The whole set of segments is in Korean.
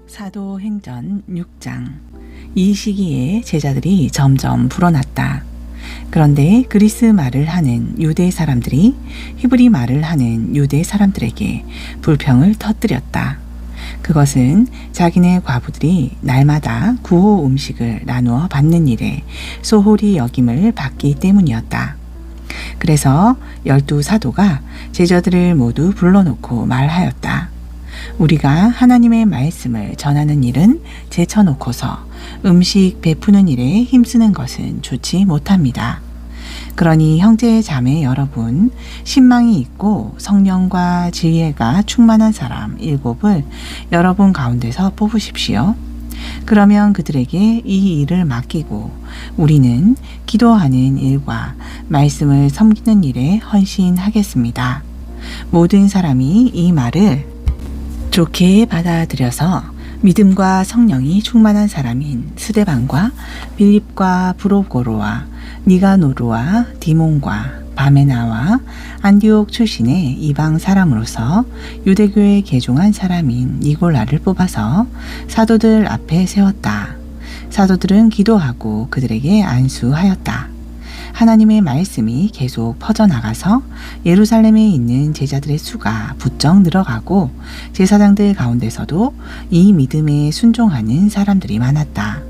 사도행전 6장. 이 시기에 제자들이 점점 불어났다. 그런데 그리스 말을 하는 유대 사람들이 히브리 말을 하는 유대 사람들에게 불평을 터뜨렸다. 그것은 자기네 과부들이 날마다 구호 음식을 나누어 받는 일에 소홀히 여김을 받기 때문이었다. 그래서 12사도가 제자들을 모두 불러놓고 말하였다. 우리가 하나님의 말씀을 전하는 일은 제쳐놓고서 음식 베푸는 일에 힘쓰는 것은 좋지 못합니다. 그러니 형제 자매 여러분, 신망이 있고 성령과 지혜가 충만한 사람 7을 여러분 가운데서 뽑으십시오. 그러면 그들에게 이 일을 맡기고 우리는 기도하는 일과 말씀을 섬기는 일에 헌신하겠습니다. 모든 사람이 이 말을 좋게 받아들여서 믿음과 성령이 충만한 사람인 스데반과 빌립과 브로고로와 니가노르와 디몬과 바메나와 안디옥 출신의 이방 사람으로서 유대교에 개종한 사람인 니골라를 뽑아서 사도들 앞에 세웠다. 사도들은 기도하고 그들에게 안수하였다. 하나님의 말씀이 계속 퍼져나가서 예루살렘에 있는 제자들의 수가 부쩍 늘어가고 제사장들 가운데서도 이 믿음에 순종하는 사람들이 많았다.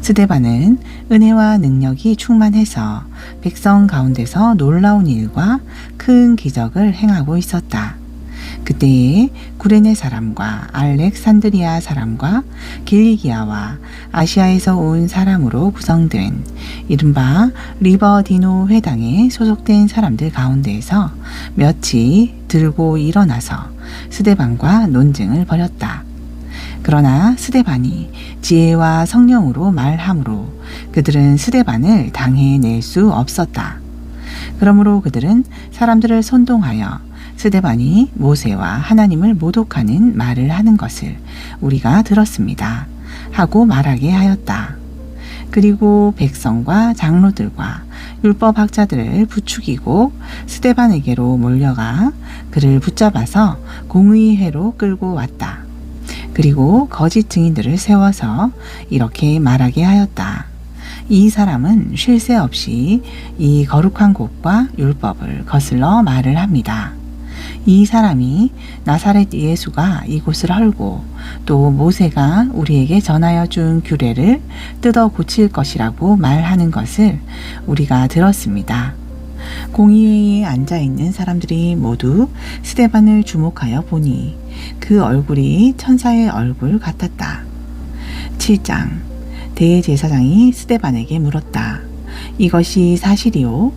스데반은 은혜와 능력이 충만해서 백성 가운데서 놀라운 일과 큰 기적을 행하고 있었다. 그때에 구레네 사람과 알렉산드리아 사람과 길리기아와 아시아에서 온 사람으로 구성된 이른바 리버디노 회당에 소속된 사람들 가운데에서 몇이 들고 일어나서 스데반과 논쟁을 벌였다. 그러나 스데반이 지혜와 성령으로 말함으로 그들은 스데반을 당해낼 수 없었다. 그러므로 그들은 사람들을 선동하여 스데반이 모세와 하나님을 모독하는 말을 하는 것을 우리가 들었습니다. 하고 말하게 하였다. 그리고 백성과 장로들과 율법학자들을 부추기고 스데반에게로 몰려가 그를 붙잡아서 공의회로 끌고 왔다. 그리고 거짓 증인들을 세워서 이렇게 말하게 하였다. 이 사람은 쉴 새 없이 이 거룩한 곳과 율법을 거슬러 말을 합니다. 이 사람이 나사렛 예수가 이곳을 헐고 또 모세가 우리에게 전하여 준 규례를 뜯어 고칠 것이라고 말하는 것을 우리가 들었습니다. 공의회에 앉아있는 사람들이 모두 스데반을 주목하여 보니 그 얼굴이 천사의 얼굴 같았다. 7장. 대제사장이 스데반에게 물었다. 이것이 사실이요?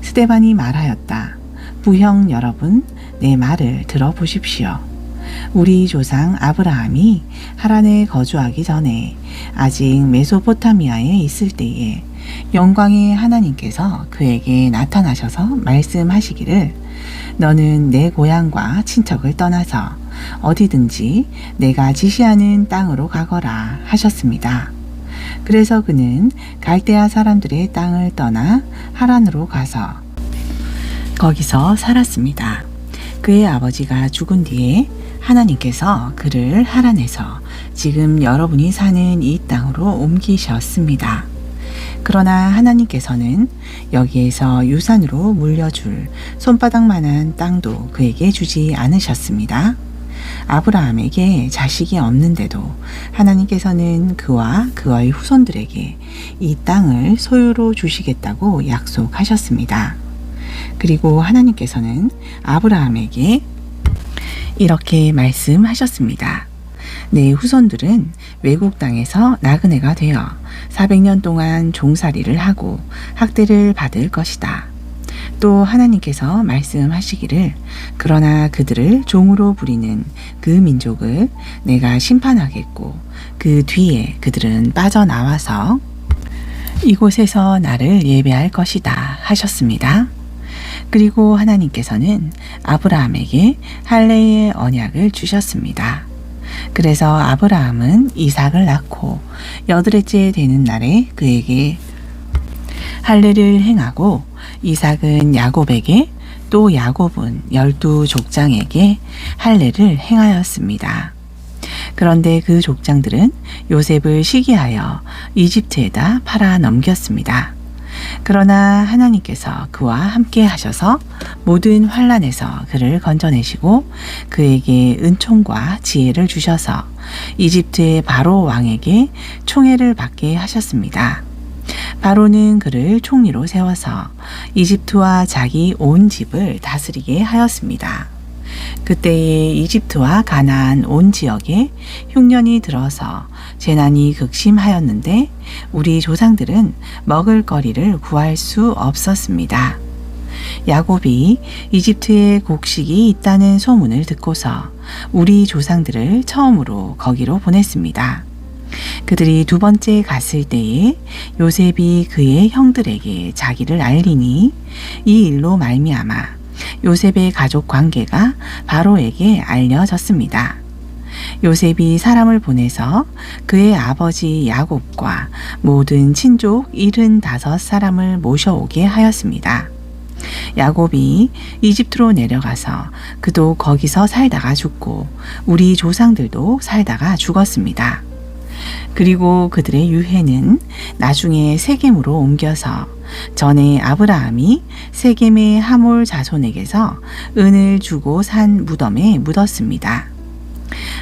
스데반이 말하였다. 부형 여러분, 내 말을 들어보십시오. 우리 조상 아브라함이 하란에 거주하기 전에 아직 메소포타미아에 있을 때에 영광의 하나님께서 그에게 나타나셔서 말씀하시기를 너는 내 고향과 친척을 떠나서 어디든지 내가 지시하는 땅으로 가거라 하셨습니다. 그래서 그는 갈대아 사람들의 땅을 떠나 하란으로 가서 거기서 살았습니다. 그의 아버지가 죽은 뒤에 하나님께서 그를 하란에서 지금 여러분이 사는 이 땅으로 옮기셨습니다. 그러나 하나님께서는 여기에서 유산으로 물려줄 손바닥만한 땅도 그에게 주지 않으셨습니다. 아브라함에게 자식이 없는데도 하나님께서는 그와 그의 후손들에게 이 땅을 소유로 주시겠다고 약속하셨습니다. 그리고 하나님께서는 아브라함에게 이렇게 말씀하셨습니다. 내 후손들은 외국 땅에서 나그네가 되어 400년 동안 종살이를 하고 학대를 받을 것이다. 또 하나님께서 말씀하시기를 그러나 그들을 종으로 부리는 그 민족을 내가 심판하겠고 그 뒤에 그들은 빠져나와서 이곳에서 나를 예배할 것이다 하셨습니다. 그리고 하나님께서는 아브라함에게 할례의 언약을 주셨습니다. 그래서 아브라함은 이삭을 낳고 8회째 되는 날에 그에게 할례를 행하고 이삭은 야곱에게 또 야곱은 12족장에게 할례를 행하였습니다. 그런데 그 족장들은 요셉을 시기하여 이집트에다 팔아 넘겼습니다. 그러나 하나님께서 그와 함께 하셔서 모든 환난에서 그를 건져내시고 그에게 은총과 지혜를 주셔서 이집트의 바로 왕에게 총애를 받게 하셨습니다. 바로는 그를 총리로 세워서 이집트와 자기 온 집을 다스리게 하였습니다. 그때에 이집트와 가나안 온 지역에 흉년이 들어서 재난이 극심하였는데 우리 조상들은 먹을거리를 구할 수 없었습니다. 야곱이 이집트에 곡식이 있다는 소문을 듣고서 우리 조상들을 처음으로 거기로 보냈습니다. 그들이 두 번째 갔을 때에 요셉이 그의 형들에게 자기를 알리니 이 일로 말미암아 요셉의 가족 관계가 바로에게 알려졌습니다. 요셉이 사람을 보내서 그의 아버지 야곱과 모든 친족 75사람을 모셔오게 하였습니다. 야곱이 이집트로 내려가서 그도 거기서 살다가 죽고 우리 조상들도 살다가 죽었습니다. 그리고 그들의 유해는 나중에 세겜으로 옮겨서 전에 아브라함이 세겜의 하몰 자손에게서 은을 주고 산 무덤에 묻었습니다.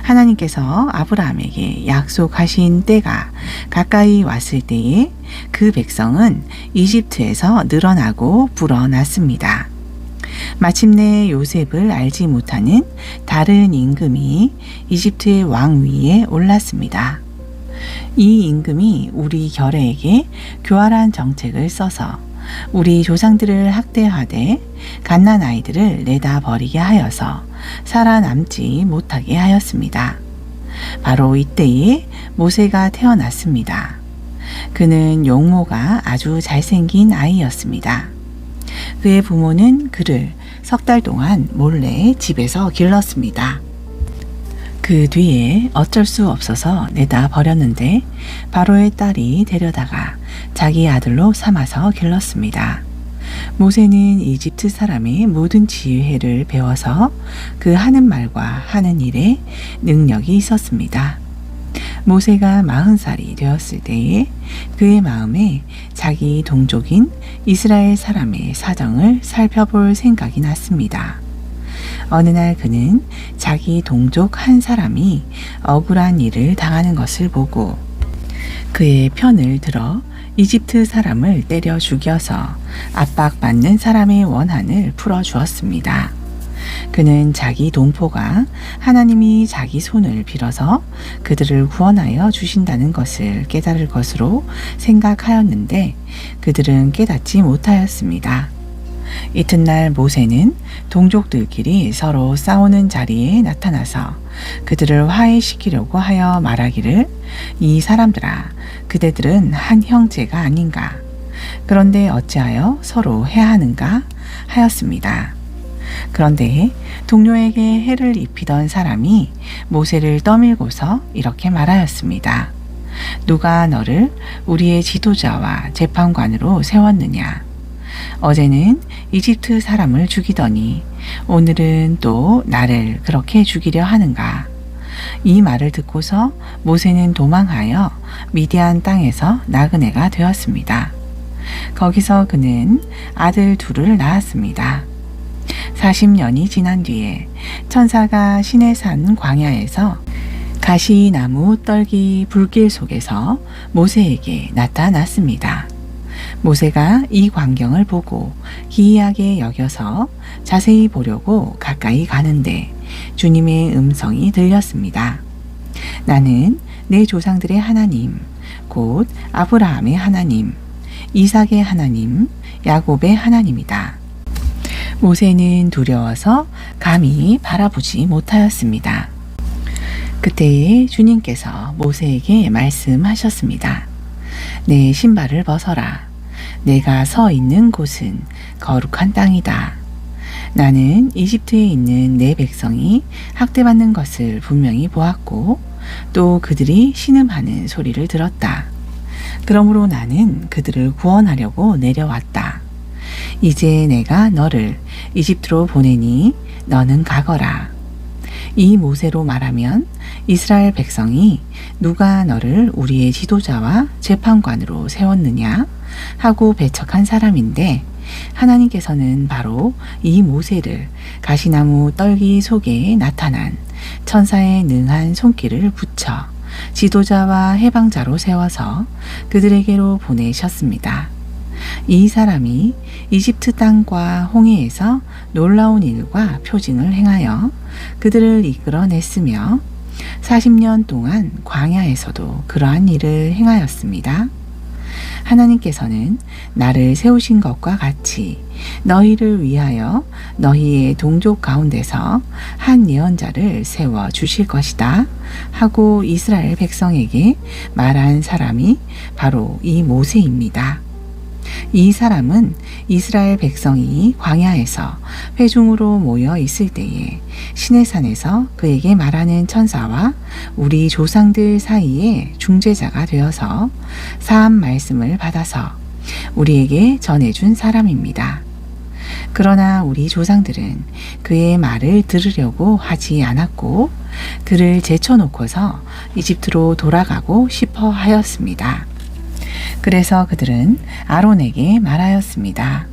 하나님께서 아브라함에게 약속하신 때가 가까이 왔을 때에 그 백성은 이집트에서 늘어나고 불어났습니다. 마침내 요셉을 알지 못하는 다른 임금이 이집트의 왕위에 올랐습니다. 이 임금이 우리 결례에게 교활한 정책을 써서 우리 조상들을 학대하되 갓난 아이들을 내다 버리게 하여서 살아남지 못하게 하였습니다. 바로 이때에 모세가 태어났습니다. 그는 용모가 아주 잘생긴 아이였습니다. 그의 부모는 그를 3달 동안 몰래 집에서 길렀습니다. 그 뒤에 어쩔 수 없어서 내다 버렸는데 바로의 딸이 데려다가 자기 아들로 삼아서 길렀습니다. 모세는 이집트 사람의 모든 지혜를 배워서 그 하는 말과 하는 일에 능력이 있었습니다. 모세가 40살이 되었을 때에 그의 마음에 자기 동족인 이스라엘 사람의 사정을 살펴볼 생각이 났습니다. 어느 날 그는 자기 동족 한 사람이 억울한 일을 당하는 것을 보고 그의 편을 들어 이집트 사람을 때려 죽여서 압박받는 사람의 원한을 풀어주었습니다. 그는 자기 동포가 하나님이 자기 손을 빌어서 그들을 구원하여 주신다는 것을 깨달을 것으로 생각하였는데 그들은 깨닫지 못하였습니다. 이튿날 모세는 동족들끼리 서로 싸우는 자리에 나타나서 그들을 화해시키려고 하여 말하기를 이 사람들아 그대들은 한 형제가 아닌가 그런데 어찌하여 서로 해하는가 하였습니다. 그런데 동료에게 해를 입히던 사람이 모세를 떠밀고서 이렇게 말하였습니다. 누가 너를 우리의 지도자와 재판관으로 세웠느냐? 어제는 이집트 사람을 죽이더니 오늘은 또 나를 그렇게 죽이려 하는가? 이 말을 듣고서 모세는 도망하여 미디안 땅에서 나그네가 되었습니다. 거기서 그는 아들 둘을 낳았습니다. 40년이 지난 뒤에 천사가 시내산 광야에서 가시나무 떨기 불길 속에서 모세에게 나타났습니다. 모세가 이 광경을 보고 기이하게 여겨서 자세히 보려고 가까이 가는데 주님의 음성이 들렸습니다. 나는 내 조상들의 하나님, 곧 아브라함의 하나님, 이삭의 하나님, 야곱의 하나님이다. 모세는 두려워서 감히 바라보지 못하였습니다. 그때에 주님께서 모세에게 말씀하셨습니다. 내 신발을 벗어라. 내가 서 있는 곳은 거룩한 땅이다. 나는 이집트에 있는 내 백성이 학대받는 것을 분명히 보았고 또 그들이 신음하는 소리를 들었다. 그러므로 나는 그들을 구원하려고 내려왔다. 이제 내가 너를 이집트로 보내니 너는 가거라. 이 모세로 말하면 이스라엘 백성이 누가 너를 우리의 지도자와 재판관으로 세웠느냐 하고 배척한 사람인데, 하나님께서는 바로 이 모세를 가시나무 떨기 속에 나타난 천사의 능한 손길을 붙여 지도자와 해방자로 세워서 그들에게로 보내셨습니다. 이 사람이 이집트 땅과 홍해에서 놀라운 일과 표징을 행하여 그들을 이끌어냈으며 40년 동안 광야에서도 그러한 일을 행하였습니다. 하나님께서는 나를 세우신 것과 같이 너희를 위하여 너희의 동족 가운데서 한 예언자를 세워 주실 것이다 하고 이스라엘 백성에게 말한 사람이 바로 이 모세입니다. 이 사람은 이스라엘 백성이 광야에서 회중으로 모여 있을 때에 시내산에서 그에게 말하는 천사와 우리 조상들 사이에 중재자가 되어서 사한 말씀을 받아서 우리에게 전해준 사람입니다. 그러나 우리 조상들은 그의 말을 들으려고 하지 않았고 그를 제쳐놓고서 이집트로 돌아가고 싶어 하였습니다. 그래서 그들은 아론에게 말하였습니다.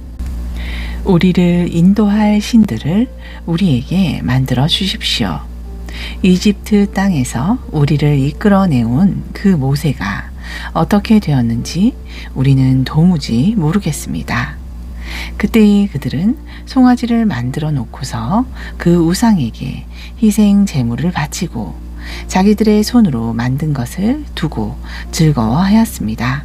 우리를 인도할 신들을 우리에게 만들어 주십시오. 이집트 땅에서 우리를 이끌어내온 그 모세가 어떻게 되었는지 우리는 도무지 모르겠습니다. 그때에 그들은 송아지를 만들어 놓고서 그 우상에게 희생 제물을 바치고 자기들의 손으로 만든 것을 두고 즐거워하였습니다.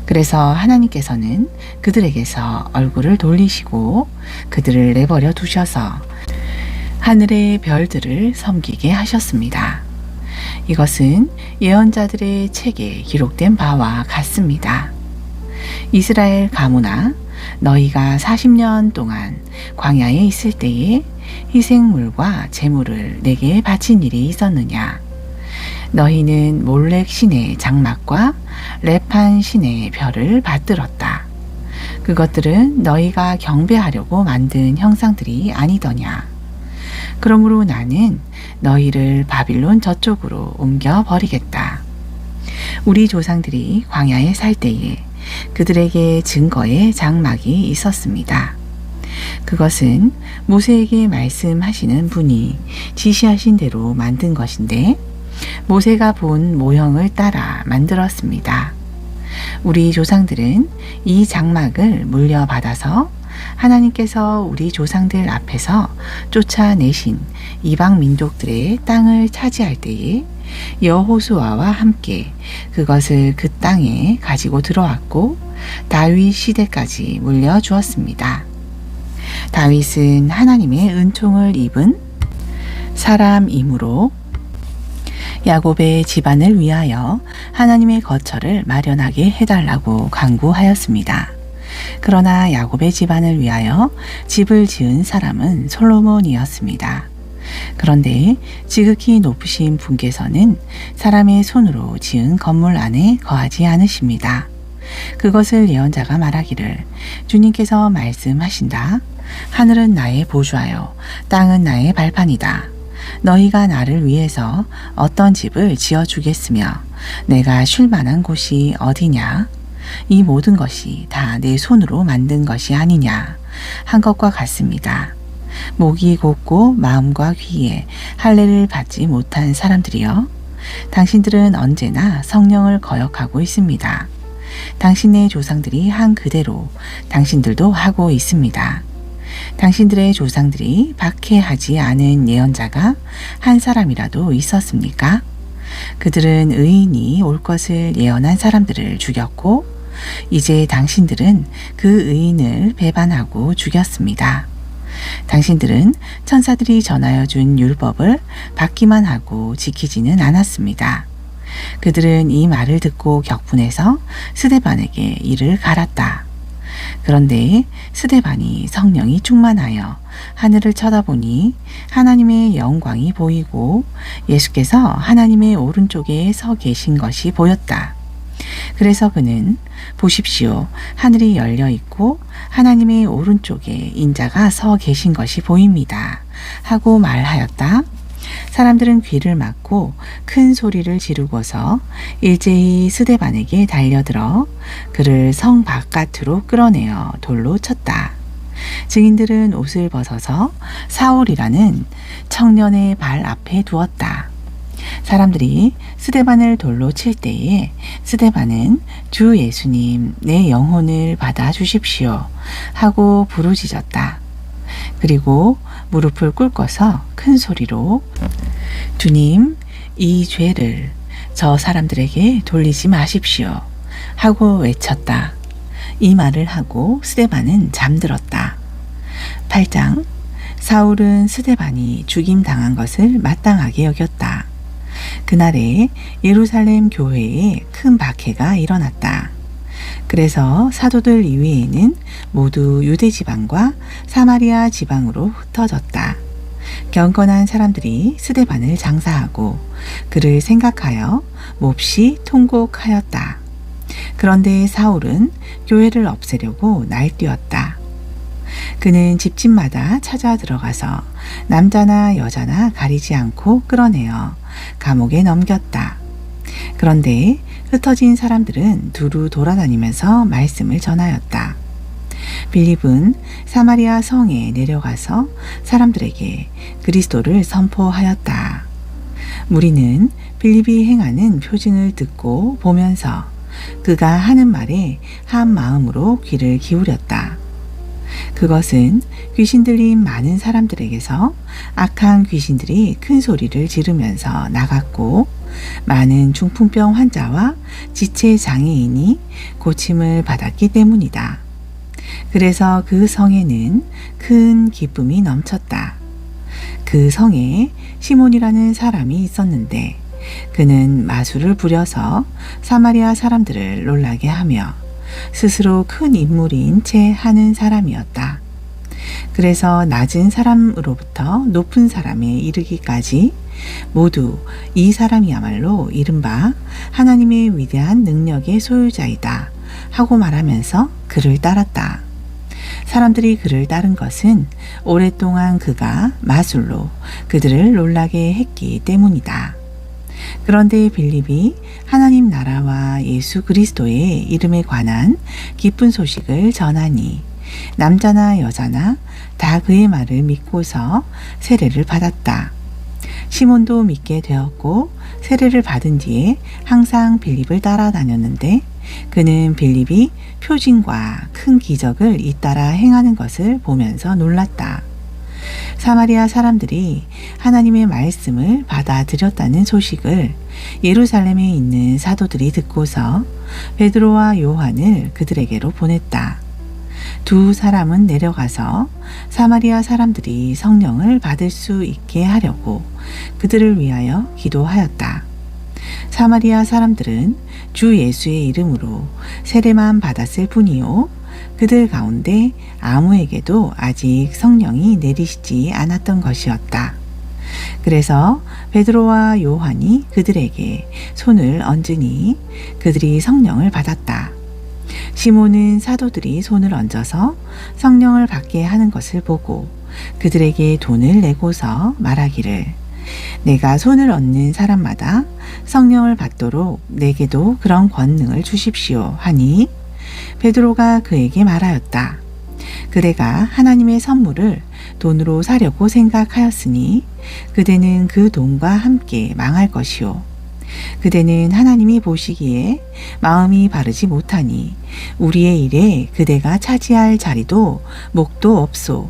그래서 하나님께서는 그들에게서 얼굴을 돌리시고 그들을 내버려 두셔서 하늘의 별들을 섬기게 하셨습니다. 이것은 예언자들의 책에 기록된 바와 같습니다. 이스라엘 가문아, 너희가 40년 동안 광야에 있을 때에 희생물과 제물을 내게 바친 일이 있었느냐? 너희는 몰렉 신의 장막과 레판 신의 별을 받들었다. 그것들은 너희가 경배하려고 만든 형상들이 아니더냐? 그러므로 나는 너희를 바빌론 저쪽으로 옮겨 버리겠다. 우리 조상들이 광야에 살 때에 그들에게 증거의 장막이 있었습니다. 그것은 모세에게 말씀하시는 분이 지시하신 대로 만든 것인데 모세가 본 모형을 따라 만들었습니다. 우리 조상들은 이 장막을 물려받아서 하나님께서 우리 조상들 앞에서 쫓아내신 이방 민족들의 땅을 차지할 때에 여호수아와 함께 그것을 그 땅에 가지고 들어왔고 다윗 시대까지 물려주었습니다. 다윗은 하나님의 은총을 입은 사람이므로 야곱의 집안을 위하여 하나님의 거처를 마련하게 해달라고 간구하였습니다. 그러나 야곱의 집안을 위하여 집을 지은 사람은 솔로몬이었습니다. 그런데 지극히 높으신 분께서는 사람의 손으로 지은 건물 안에 거하지 않으십니다. 그것을 예언자가 말하기를 주님께서 말씀하신다. 하늘은 나의 보좌요 땅은 나의 발판이다. 너희가 나를 위해서 어떤 집을 지어주겠으며 내가 쉴 만한 곳이 어디냐? 이 모든 것이 다 내 손으로 만든 것이 아니냐 한 것과 같습니다. 목이 곧고 마음과 귀에 할례를 받지 못한 사람들이여, 당신들은 언제나 성령을 거역하고 있습니다. 당신의 조상들이 한 그대로 당신들도 하고 있습니다. 당신들의 조상들이 박해하지 않은 예언자가 한 사람이라도 있었습니까? 그들은 의인이 올 것을 예언한 사람들을 죽였고 이제 당신들은 그 의인을 배반하고 죽였습니다. 당신들은 천사들이 전하여 준 율법을 받기만 하고 지키지는 않았습니다. 그들은 이 말을 듣고 격분해서 스데반에게 이를 갈았다. 그런데 스데반이 성령이 충만하여 하늘을 쳐다보니 하나님의 영광이 보이고 예수께서 하나님의 오른쪽에 서 계신 것이 보였다. 그래서 그는 보십시오, 하늘이 열려 있고 하나님의 오른쪽에 인자가 서 계신 것이 보입니다 하고 말하였다. 사람들은 귀를 막고 큰 소리를 지르고서 일제히 스데반에게 달려들어 그를 성 바깥으로 끌어내어 돌로 쳤다. 증인들은 옷을 벗어서 사울이라는 청년의 발 앞에 두었다. 사람들이 스데반을 돌로 칠 때에 스데반은 주 예수님, 내 영혼을 받아 주십시오 하고 부르짖었다. 그리고 무릎을 꿇고서 큰 소리로 주님, 이 죄를 저 사람들에게 돌리지 마십시오 하고 외쳤다. 이 말을 하고 스데반은 잠들었다. 8장. 사울은 스데반이 죽임당한 것을 마땅하게 여겼다. 그날에 예루살렘 교회에 큰 박해가 일어났다. 그래서 사도들 이외에는 모두 유대 지방과 사마리아 지방으로 흩어졌다. 경건한 사람들이 스데반을 장사하고 그를 생각하여 몹시 통곡하였다. 그런데 사울은 교회를 없애려고 날뛰었다. 그는 집집마다 찾아 들어가서 남자나 여자나 가리지 않고 끌어내어 감옥에 넘겼다. 그런데 흩어진 사람들은 두루 돌아다니면서 말씀을 전하였다. 빌립은 사마리아 성에 내려가서 사람들에게 그리스도를 선포하였다. 무리는 빌립이 행하는 표징을 듣고 보면서 그가 하는 말에 한 마음으로 귀를 기울였다. 그것은 귀신 들린 많은 사람들에게서 악한 귀신들이 큰 소리를 지르면서 나갔고 많은 중풍병 환자와 지체 장애인이 고침을 받았기 때문이다. 그래서 그 성에는 큰 기쁨이 넘쳤다. 그 성에 시몬이라는 사람이 있었는데 그는 마술을 부려서 사마리아 사람들을 놀라게 하며 스스로 큰 인물인 채 하는 사람이었다. 그래서 낮은 사람으로부터 높은 사람에 이르기까지 모두 이 사람이야말로 이른바 하나님의 위대한 능력의 소유자이다 하고 말하면서 그를 따랐다. 사람들이 그를 따른 것은 오랫동안 그가 마술로 그들을 놀라게 했기 때문이다. 그런데 빌립이 하나님 나라와 예수 그리스도의 이름에 관한 기쁜 소식을 전하니 남자나 여자나 다 그의 말을 믿고서 세례를 받았다. 시몬도 믿게 되었고 세례를 받은 뒤에 항상 빌립을 따라다녔는데 그는 빌립이 표징과 큰 기적을 잇따라 행하는 것을 보면서 놀랐다. 사마리아 사람들이 하나님의 말씀을 받아들였다는 소식을 예루살렘에 있는 사도들이 듣고서 베드로와 요한을 그들에게로 보냈다. 두 사람은 내려가서 사마리아 사람들이 성령을 받을 수 있게 하려고 그들을 위하여 기도하였다. 사마리아 사람들은 주 예수의 이름으로 세례만 받았을 뿐이요 그들 가운데 아무에게도 아직 성령이 내리시지 않았던 것이었다. 그래서 베드로와 요한이 그들에게 손을 얹으니 그들이 성령을 받았다. 시몬은 사도들이 손을 얹어서 성령을 받게 하는 것을 보고 그들에게 돈을 내고서 말하기를 내가 손을 얹는 사람마다 성령을 받도록 내게도 그런 권능을 주십시오 하니 베드로가 그에게 말하였다. 그대가 하나님의 선물을 돈으로 사려고 생각하였으니 그대는 그 돈과 함께 망할 것이요. 그대는 하나님이 보시기에 마음이 바르지 못하니 우리의 일에 그대가 차지할 자리도 목도 없소.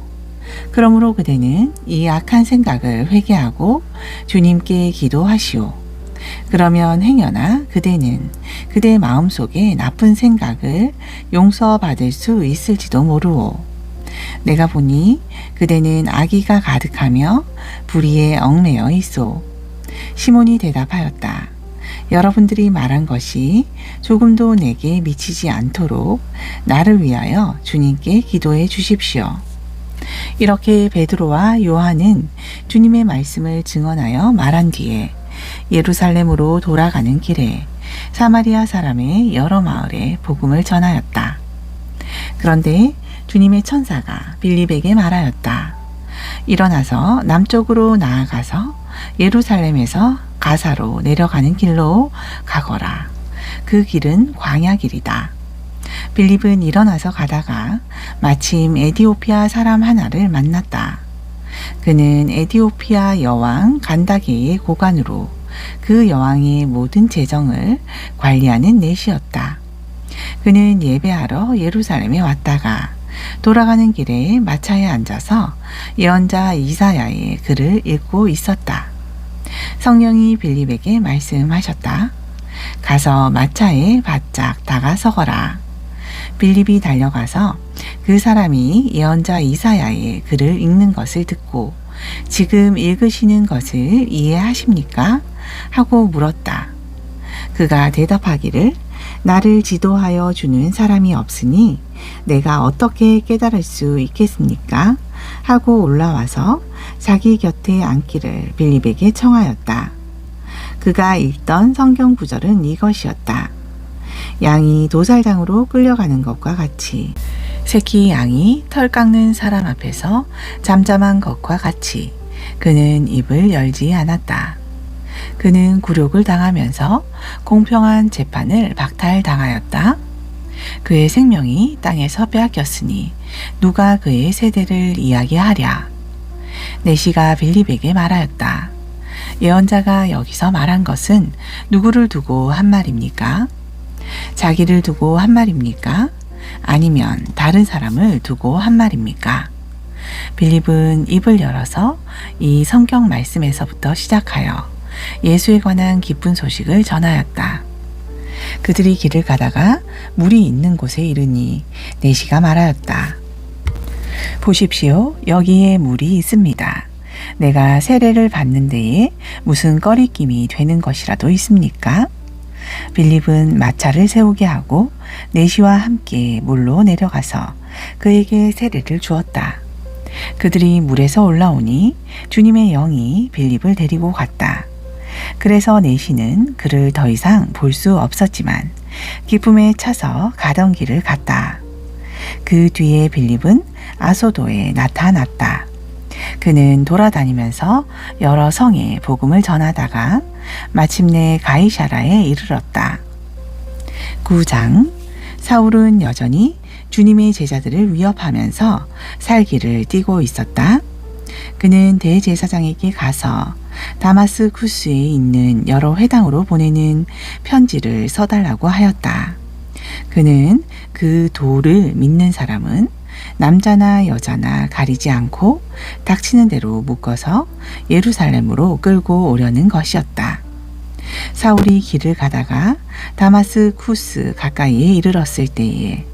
그러므로 그대는 이 악한 생각을 회개하고 주님께 기도하시오. 그러면 행여나 그대는 그대 마음속에 나쁜 생각을 용서받을 수 있을지도 모르오. 내가 보니 그대는 악의가 가득하며 불의에 얽매여 있소. 시몬이 대답하였다. 여러분들이 말한 것이 조금도 내게 미치지 않도록 나를 위하여 주님께 기도해 주십시오. 이렇게 베드로와 요한은 주님의 말씀을 증언하여 말한 뒤에 예루살렘으로 돌아가는 길에 사마리아 사람의 여러 마을에 복음을 전하였다. 그런데 주님의 천사가 빌립에게 말하였다. 일어나서 남쪽으로 나아가서 예루살렘에서 가사로 내려가는 길로 가거라. 그 길은 광야 길이다. 빌립은 일어나서 가다가 마침 에디오피아 사람 하나를 만났다. 그는 에디오피아 여왕 간다게의 고관으로 그 여왕의 모든 재정을 관리하는 내시였다. 그는 예배하러 예루살렘에 왔다가 돌아가는 길에 마차에 앉아서 예언자 이사야의 글을 읽고 있었다. 성령이 빌립에게 말씀하셨다. 가서 마차에 바짝 다가서거라. 빌립이 달려가서 그 사람이 예언자 이사야의 글을 읽는 것을 듣고 지금 읽으시는 것을 이해하십니까? 하고 물었다. 그가 대답하기를 나를 지도하여 주는 사람이 없으니 내가 어떻게 깨달을 수 있겠습니까? 하고 올라와서 자기 곁에 앉기를 빌립에게 청하였다. 그가 읽던 성경 구절은 이것이었다. 양이 도살장으로 끌려가는 것과 같이 새끼 양이 털 깎는 사람 앞에서 잠잠한 것과 같이 그는 입을 열지 않았다. 그는 굴욕을 당하면서 공평한 재판을 박탈당하였다. 그의 생명이 땅에서 빼앗겼으니 누가 그의 세대를 이야기하랴. 내시가 빌립에게 말하였다. 예언자가 여기서 말한 것은 누구를 두고 한 말입니까? 자기를 두고 한 말입니까? 아니면 다른 사람을 두고 한 말입니까? 빌립은 입을 열어서 이 성경 말씀에서부터 시작하여 예수에 관한 기쁜 소식을 전하였다. 그들이 길을 가다가 물이 있는 곳에 이르니 내시가 말하였다. 보십시오. 여기에 물이 있습니다. 내가 세례를 받는 데에 무슨 꺼리낌이 되는 것이라도 있습니까? 빌립은 마차를 세우게 하고 내시와 함께 물로 내려가서 그에게 세례를 주었다. 그들이 물에서 올라오니 주님의 영이 빌립을 데리고 갔다. 그래서 내시는 그를 더 이상 볼 수 없었지만 기쁨에 차서 가던 길을 갔다. 그 뒤에 빌립은 아소도에 나타났다. 그는 돌아다니면서 여러 성에 복음을 전하다가 마침내 가이사라에 이르렀다. 9장. 사울은 여전히 주님의 제자들을 위협하면서 살기를 띠고 있었다. 그는 대제사장에게 가서 다마스쿠스에 있는 여러 회당으로 보내는 편지를 써달라고 하였다. 그는 그 도를 믿는 사람은 남자나 여자나 가리지 않고 닥치는 대로 묶어서 예루살렘으로 끌고 오려는 것이었다. 사울이 길을 가다가 다마스쿠스 가까이에 이르렀을 때에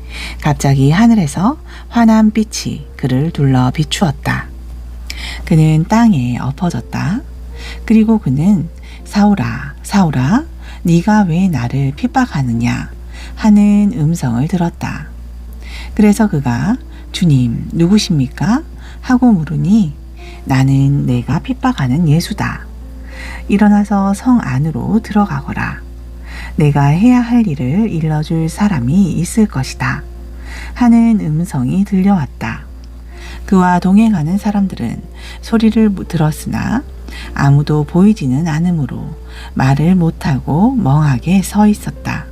갑자기 하늘에서 환한 빛이 그를 둘러 비추었다. 그는 땅에 엎어졌다. 그리고 그는 사울아, 사울아, 네가 왜 나를 핍박하느냐 하는 음성을 들었다. 그래서 그가 주님 누구십니까? 하고 물으니 나는 내가 핍박하는 예수다. 일어나서 성 안으로 들어가거라. 내가 해야 할 일을 일러줄 사람이 있을 것이다. 하는 음성이 들려왔다. 그와 동행하는 사람들은 소리를 들었으나 아무도 보이지는 않으므로 말을 못하고 멍하게 서 있었다.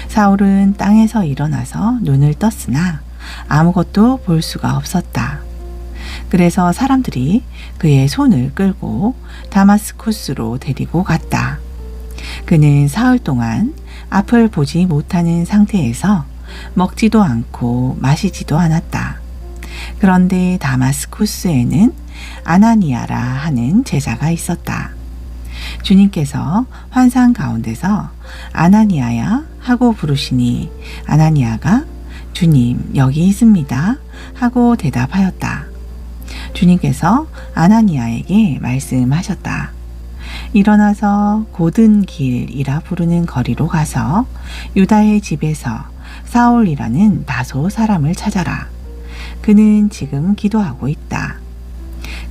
사울은 땅에서 일어나서 눈을 떴으나 아무것도 볼 수가 없었다. 그래서 사람들이 그의 손을 끌고 다마스쿠스로 데리고 갔다. 그는 사흘 동안 앞을 보지 못하는 상태에서 먹지도 않고 마시지도 않았다. 그런데 다마스쿠스에는 아나니아라 하는 제자가 있었다. 주님께서 환상 가운데서 아나니아야 하고 부르시니 아나니아가 주님 여기 있습니다 하고 대답하였다. 주님께서 아나니아에게 말씀하셨다. 일어나서 고든 길이라 부르는 거리로 가서 유다의 집에서 사울이라는 다소 사람을 찾아라. 그는 지금 기도하고 있다.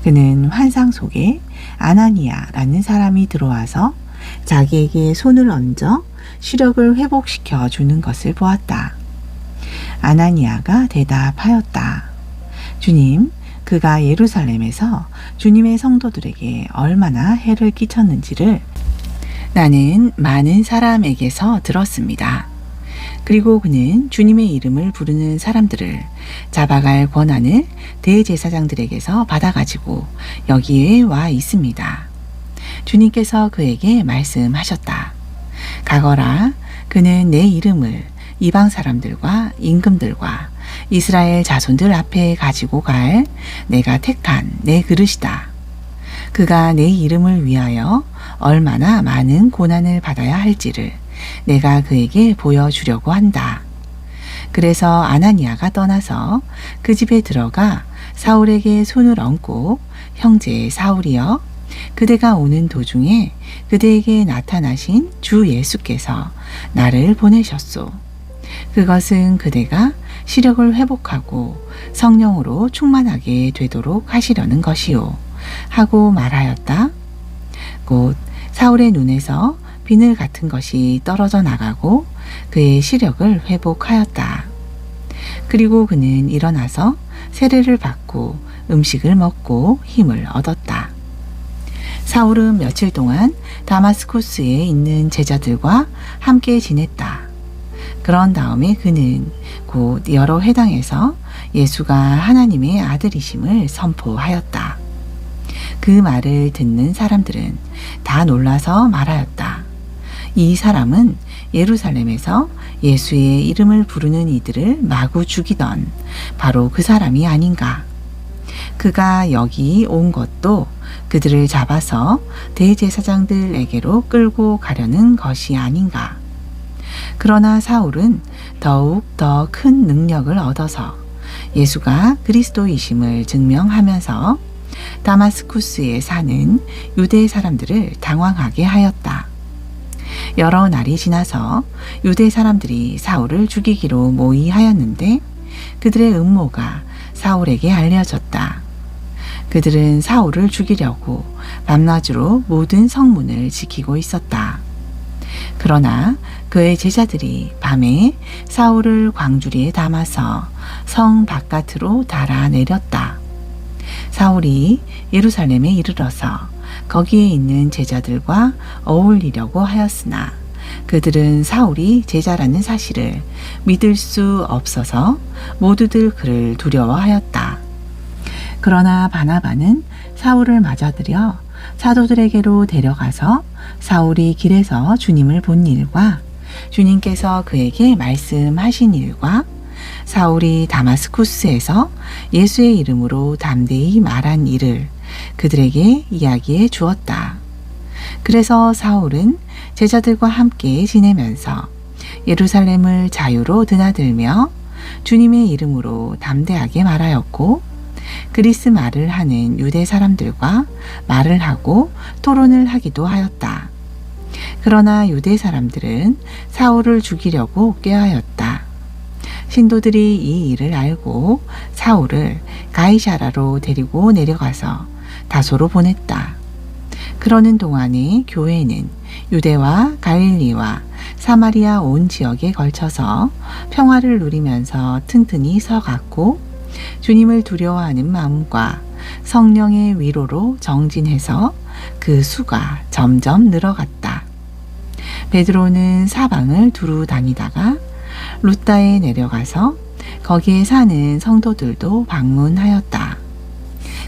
그는 환상 속에 아나니아라는 사람이 들어와서 자기에게 손을 얹어 시력을 회복시켜 주는 것을 보았다. 아나니아가 대답하였다. 주님, 그가 예루살렘에서 주님의 성도들에게 얼마나 해를 끼쳤는지를 나는 많은 사람에게서 들었습니다. 그리고 그는 주님의 이름을 부르는 사람들을 잡아갈 권한을 대제사장들에게서 받아가지고 여기에 와 있습니다. 주님께서 그에게 말씀하셨다. 가거라, 그는 내 이름을 이방 사람들과 임금들과 이스라엘 자손들 앞에 가지고 갈 내가 택한 내 그릇이다. 그가 내 이름을 위하여 얼마나 많은 고난을 받아야 할지를 내가 그에게 보여주려고 한다. 그래서 아나니아가 떠나서 그 집에 들어가 사울에게 손을 얹고 형제 사울이여, 그대가 오는 도중에 그대에게 나타나신 주 예수께서 나를 보내셨소. 그것은 그대가 시력을 회복하고 성령으로 충만하게 되도록 하시려는 것이요 하고 말하였다. 곧 사울의 눈에서 비늘 같은 것이 떨어져 나가고 그의 시력을 회복하였다. 그리고 그는 일어나서 세례를 받고 음식을 먹고 힘을 얻었다. 사울은 며칠 동안 다마스쿠스에 있는 제자들과 함께 지냈다. 그런 다음에 그는 곧 여러 회당에서 예수가 하나님의 아들이심을 선포하였다. 그 말을 듣는 사람들은 다 놀라서 말하였다. 이 사람은 예루살렘에서 예수의 이름을 부르는 이들을 마구 죽이던 바로 그 사람이 아닌가. 그가 여기 온 것도 그들을 잡아서 대제사장들에게로 끌고 가려는 것이 아닌가. 그러나 사울은 더욱 더 큰 능력을 얻어서 예수가 그리스도이심을 증명하면서 다마스쿠스에 사는 유대 사람들을 당황하게 하였다. 여러 날이 지나서 유대 사람들이 사울을 죽이기로 모의하였는데 그들의 음모가 사울에게 알려졌다. 그들은 사울을 죽이려고 밤낮으로 모든 성문을 지키고 있었다. 그러나 그의 제자들이 밤에 사울을 광주리에 담아서 성 바깥으로 달아내렸다. 사울이 예루살렘에 이르러서 거기에 있는 제자들과 어울리려고 하였으나 그들은 사울이 제자라는 사실을 믿을 수 없어서 모두들 그를 두려워하였다. 그러나 바나바는 사울을 맞아들여 사도들에게로 데려가서 사울이 길에서 주님을 본 일과 주님께서 그에게 말씀하신 일과 사울이 다마스쿠스에서 예수의 이름으로 담대히 말한 일을 그들에게 이야기해 주었다. 그래서 사울은 제자들과 함께 지내면서 예루살렘을 자유로 드나들며 주님의 이름으로 담대하게 말하였고 그리스 말을 하는 유대 사람들과 말을 하고 토론을 하기도 하였다. 그러나 유대 사람들은 사울을 죽이려고 꾀하였다. 신도들이 이 일을 알고 사울을 가이사라로 데리고 내려가서 다소로 보냈다. 그러는 동안에 교회는 유대와 갈릴리와 사마리아 온 지역에 걸쳐서 평화를 누리면서 튼튼히 서갔고 주님을 두려워하는 마음과 성령의 위로로 정진해서 그 수가 점점 늘어갔다. 베드로는 사방을 두루 다니다가 루다에 내려가서 거기에 사는 성도들도 방문하였다.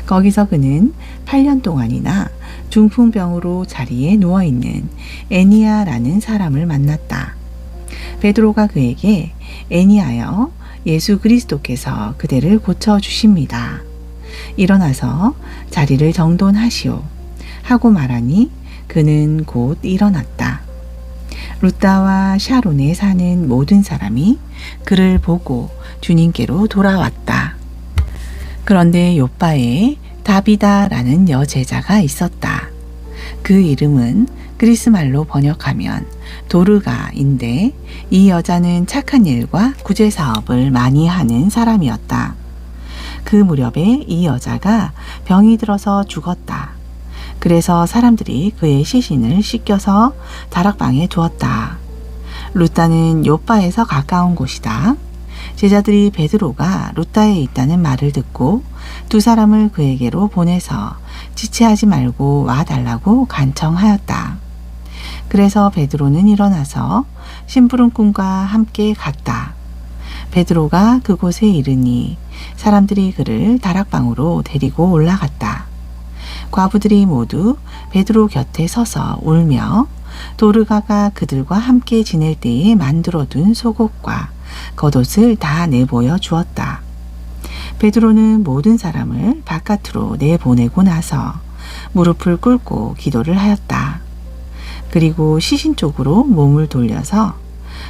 거기서 그는 8년 동안이나 중풍병으로 자리에 누워있는 애니아라는 사람을 만났다. 베드로가 그에게 애니아여, 예수 그리스도께서 그대를 고쳐주십니다. 일어나서 자리를 정돈하시오 하고 말하니 그는 곧 일어났다. 루다와 샤론에 사는 모든 사람이 그를 보고 주님께로 돌아왔다. 그런데 요빠에 다비다라는 여제자가 있었다. 그 이름은 그리스 말로 번역하면 도르가인데 이 여자는 착한 일과 구제 사업을 많이 하는 사람이었다. 그 무렵에 이 여자가 병이 들어서 죽었다. 그래서 사람들이 그의 시신을 씻겨서 다락방에 두었다. 루다는 요빠에서 가까운 곳이다. 제자들이 베드로가 루다에 있다는 말을 듣고 두 사람을 그에게로 보내서 지체하지 말고 와달라고 간청하였다. 그래서 베드로는 일어나서 심부름꾼과 함께 갔다. 베드로가 그곳에 이르니 사람들이 그를 다락방으로 데리고 올라갔다. 과부들이 모두 베드로 곁에 서서 울며 도르가가 그들과 함께 지낼 때에 만들어둔 속옷과 겉옷을 다 내보여 주었다. 베드로는 모든 사람을 바깥으로 내보내고 나서 무릎을 꿇고 기도를 하였다. 그리고 시신 쪽으로 몸을 돌려서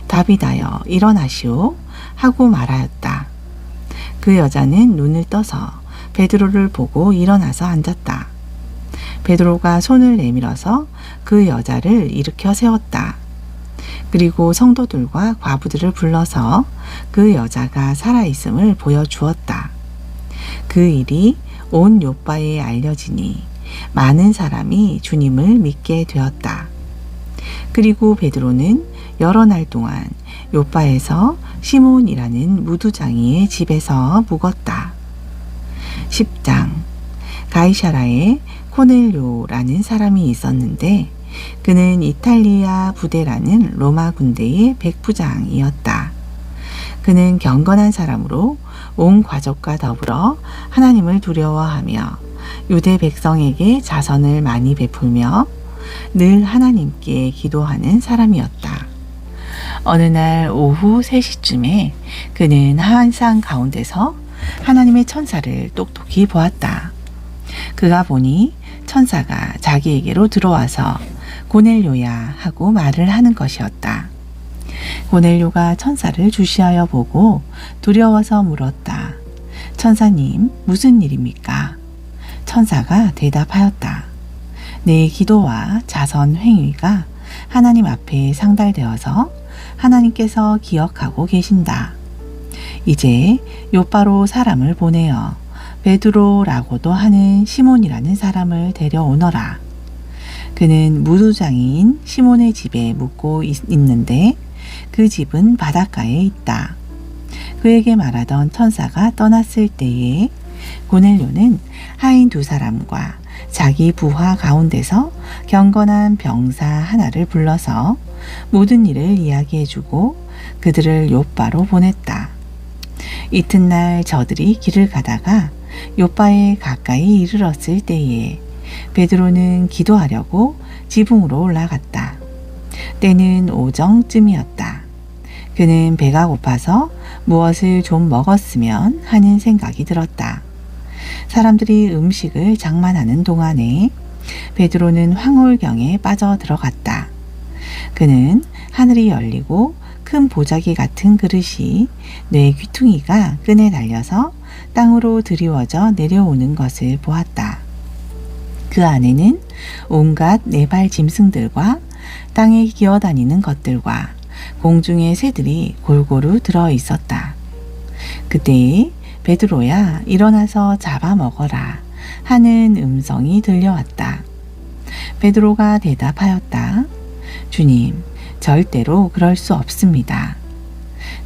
다비다여 일어나시오 하고 말하였다. 그 여자는 눈을 떠서 베드로를 보고 일어나서 앉았다. 베드로가 손을 내밀어서 그 여자를 일으켜 세웠다. 그리고 성도들과 과부들을 불러서 그 여자가 살아있음을 보여주었다. 그 일이 온 요빠에 알려지니 많은 사람이 주님을 믿게 되었다. 그리고 베드로는 여러 날 동안 요빠에서 시몬이라는 무두장이의 집에서 묵었다. 10장. 가이사라에 코넬료라는 사람이 있었는데 그는 이탈리아 부대라는 로마 군대의 백부장이었다. 그는 경건한 사람으로 온 가족과 더불어 하나님을 두려워하며 유대 백성에게 자선을 많이 베풀며 늘 하나님께 기도하는 사람이었다. 어느 날 오후 3시쯤에 그는 환상 가운데서 하나님의 천사를 똑똑히 보았다. 그가 보니 천사가 자기에게로 들어와서 고넬료야 하고 말을 하는 것이었다. 고넬료가 천사를 주시하여 보고 두려워서 물었다. 천사님, 무슨 일입니까? 천사가 대답하였다. 내 기도와 자선 행위가 하나님 앞에 상달되어서 하나님께서 기억하고 계신다. 이제 요빠로 사람을 보내어 베드로라고도 하는 시몬이라는 사람을 데려오너라. 그는 무두장이인 시몬의 집에 묵고 있는데 그 집은 바닷가에 있다. 그에게 말하던 천사가 떠났을 때에 고넬료는 하인 2사람과 자기 부하 가운데서 경건한 병사 하나를 불러서 모든 일을 이야기해주고 그들을 요빠로 보냈다. 이튿날 저들이 길을 가다가 요빠에 가까이 이르렀을 때에 베드로는 기도하려고 지붕으로 올라갔다. 때는 오정쯤이었다. 그는 배가 고파서 무엇을 좀 먹었으면 하는 생각이 들었다. 사람들이 음식을 장만하는 동안에 베드로는 황홀경에 빠져 들어갔다. 그는 하늘이 열리고 큰 보자기 같은 그릇이 뇌 귀퉁이가 끈에 달려서 땅으로 드리워져 내려오는 것을 보았다. 그 안에는 온갖 4발 짐승들과 땅에 기어다니는 것들과 공중의 새들이 골고루 들어 있었다. 그때 베드로야 일어나서 잡아먹어라 하는 음성이 들려왔다. 베드로가 대답하였다. 주님, 절대로 그럴 수 없습니다.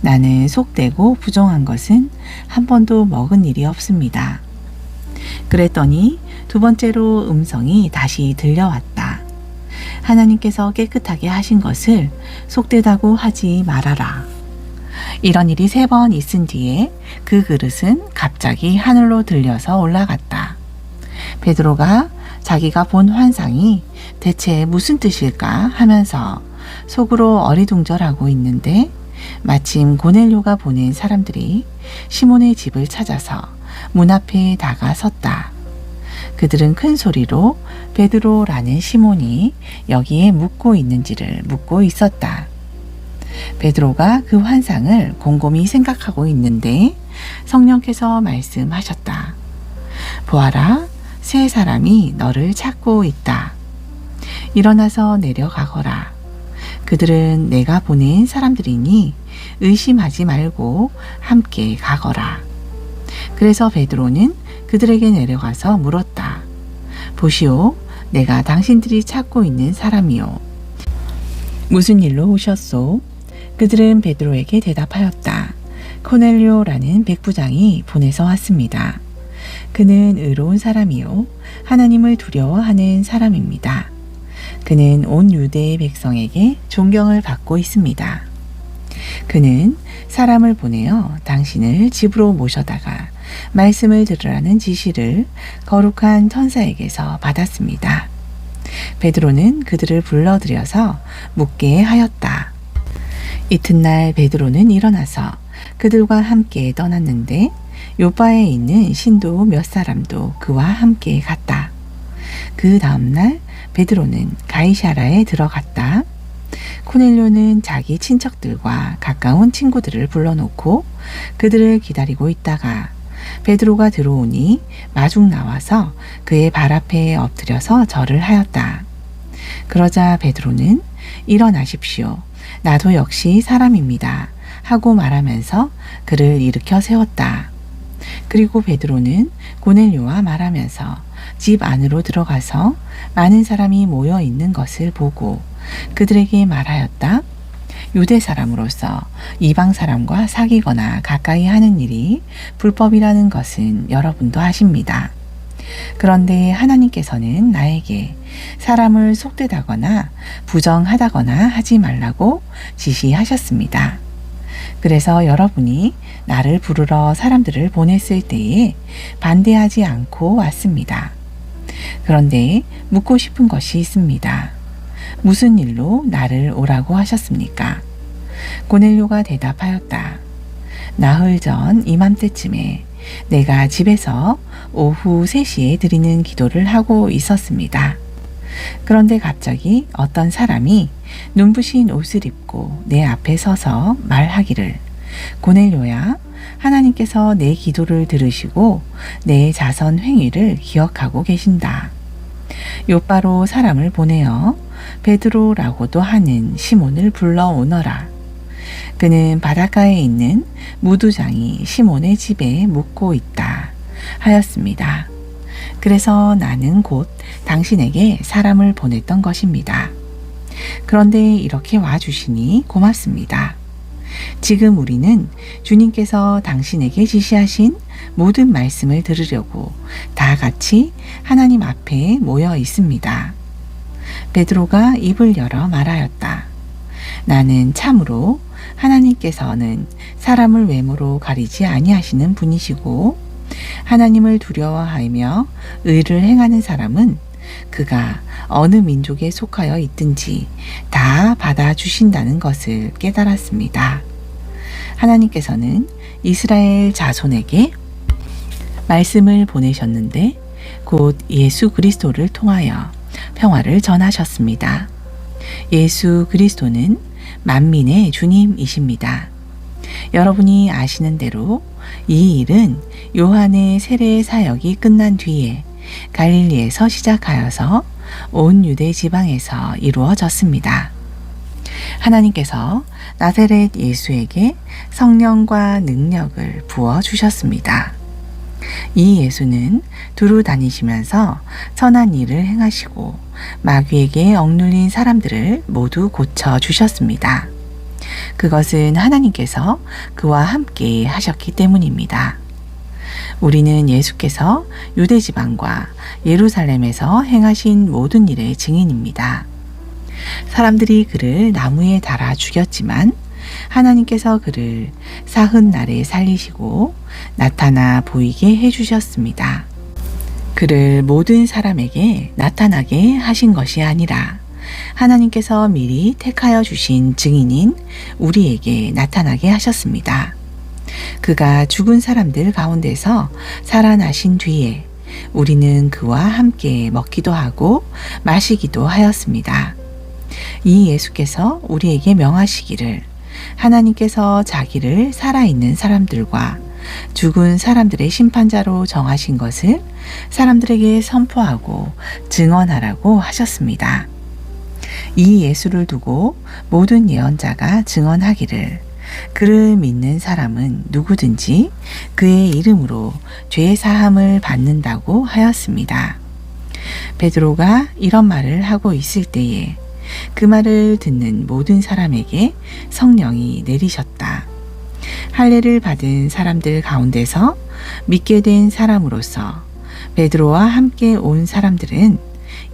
나는 속되고 부정한 것은 한 번도 먹은 일이 없습니다. 그랬더니 2번째로 음성이 다시 들려왔다. 하나님께서 깨끗하게 하신 것을 속되다고 하지 말아라. 이런 일이 3번 있은 뒤에 그 그릇은 갑자기 하늘로 들려서 올라갔다. 베드로가 자기가 본 환상이 대체 무슨 뜻일까 하면서 속으로 어리둥절하고 있는데 마침 고넬료가 보낸 사람들이 시몬의 집을 찾아서 문 앞에 다가섰다. 그들은 큰 소리로 베드로라는 시몬이 여기에 묵고 있는지를 묻고 있었다. 베드로가 그 환상을 곰곰이 생각하고 있는데 성령께서 말씀하셨다. 보아라, 3사람이 너를 찾고 있다. 일어나서 내려가거라. 그들은 내가 보낸 사람들이니 의심하지 말고 함께 가거라. 그래서 베드로는 그들에게 내려가서 물었다. 보시오, 내가 당신들이 찾고 있는 사람이요. 무슨 일로 오셨소? 그들은 베드로에게 대답하였다. 코넬료라는 백부장이 보내서 왔습니다. 그는 의로운 사람이요 하나님을 두려워하는 사람입니다. 그는 온 유대의 백성에게 존경을 받고 있습니다. 그는 사람을 보내어 당신을 집으로 모셔다가 말씀을 들으라는 지시를 거룩한 천사에게서 받았습니다. 베드로는 그들을 불러들여서 묻게 하였다. 이튿날 베드로는 일어나서 그들과 함께 떠났는데 요바에 있는 신도 몇 사람도 그와 함께 갔다. 그 다음날 베드로는 가이사랴에 들어갔다. 코넬료는 자기 친척들과 가까운 친구들을 불러놓고 그들을 기다리고 있다가 베드로가 들어오니 마중 나와서 그의 발 앞에 엎드려서 절을 하였다. 그러자 베드로는 일어나십시오. 나도 역시 사람입니다. 하고 말하면서 그를 일으켜 세웠다. 그리고 베드로는 고넬료와 말하면서 집 안으로 들어가서 많은 사람이 모여 있는 것을 보고 그들에게 말하였다. 유대 사람으로서 이방 사람과 사귀거나 가까이 하는 일이 불법이라는 것은 여러분도 아십니다. 그런데 하나님께서는 나에게 사람을 속되다거나 부정하다거나 하지 말라고 지시하셨습니다. 그래서 여러분이 나를 부르러 사람들을 보냈을 때에 반대하지 않고 왔습니다. 그런데 묻고 싶은 것이 있습니다. 무슨 일로 나를 오라고 하셨습니까? 고넬료가 대답하였다. 나흘 전 이맘때쯤에 내가 집에서 오후 3시에 드리는 기도를 하고 있었습니다. 그런데 갑자기 어떤 사람이 눈부신 옷을 입고 내 앞에 서서 말하기를 고넬료야, 하나님께서 내 기도를 들으시고 내 자선 행위를 기억하고 계신다. 요바로 사람을 보내어 베드로라고도 하는 시몬을 불러오너라. 그는 바닷가에 있는 무두장이 시몬의 집에 묵고 있다 하였습니다. 그래서 나는 곧 당신에게 사람을 보냈던 것입니다. 그런데 이렇게 와주시니 고맙습니다. 지금 우리는 주님께서 당신에게 지시하신 모든 말씀을 들으려고 다 같이 하나님 앞에 모여 있습니다. 베드로가 입을 열어 말하였다. 나는 참으로 하나님께서는 사람을 외모로 가리지 아니하시는 분이시고 하나님을 두려워하며 의를 행하는 사람은 그가 어느 민족에 속하여 있든지 다 받아주신다는 것을 깨달았습니다. 하나님께서는 이스라엘 자손에게 말씀을 보내셨는데 곧 예수 그리스도를 통하여 평화를 전하셨습니다. 예수 그리스도는 만민의 주님이십니다. 여러분이 아시는 대로 이 일은 요한의 세례 사역이 끝난 뒤에 갈릴리에서 시작하여서 온 유대 지방에서 이루어졌습니다. 하나님께서 나사렛 예수에게 성령과 능력을 부어 주셨습니다. 이 예수는 두루 다니시면서 선한 일을 행하시고 마귀에게 억눌린 사람들을 모두 고쳐 주셨습니다. 그것은 하나님께서 그와 함께 하셨기 때문입니다. 우리는 예수께서 유대 지방과 예루살렘에서 행하신 모든 일의 증인입니다. 사람들이 그를 나무에 달아 죽였지만 하나님께서 그를 40날에 살리시고 나타나 보이게 해주셨습니다. 그를 모든 사람에게 나타나게 하신 것이 아니라 하나님께서 미리 택하여 주신 증인인 우리에게 나타나게 하셨습니다. 그가 죽은 사람들 가운데서 살아나신 뒤에 우리는 그와 함께 먹기도 하고 마시기도 하였습니다. 이 예수께서 우리에게 명하시기를 하나님께서 자기를 살아있는 사람들과 죽은 사람들의 심판자로 정하신 것을 사람들에게 선포하고 증언하라고 하셨습니다. 이 예수를 두고 모든 예언자가 증언하기를 그를 믿는 사람은 누구든지 그의 이름으로 죄 사함을 받는다고 하였습니다. 베드로가 이런 말을 하고 있을 때에 그 말을 듣는 모든 사람에게 성령이 내리셨다. 할례를 받은 사람들 가운데서 믿게 된 사람으로서 베드로와 함께 온 사람들은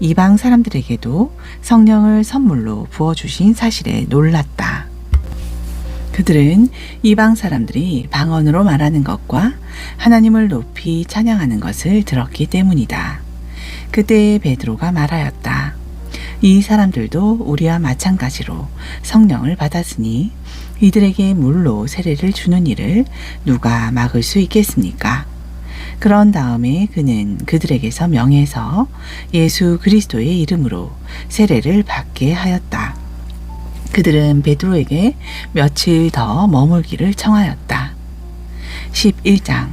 이방 사람들에게도 성령을 선물로 부어주신 사실에 놀랐다. 그들은 이방 사람들이 방언으로 말하는 것과 하나님을 높이 찬양하는 것을 들었기 때문이다. 그때 베드로가 말하였다. 이 사람들도 우리와 마찬가지로 성령을 받았으니 이들에게 물로 세례를 주는 일을 누가 막을 수 있겠습니까? 그런 다음에 그는 그들에게서 명해서 예수 그리스도의 이름으로 세례를 받게 하였다. 그들은 베드로에게 며칠 더 머물기를 청하였다. 11장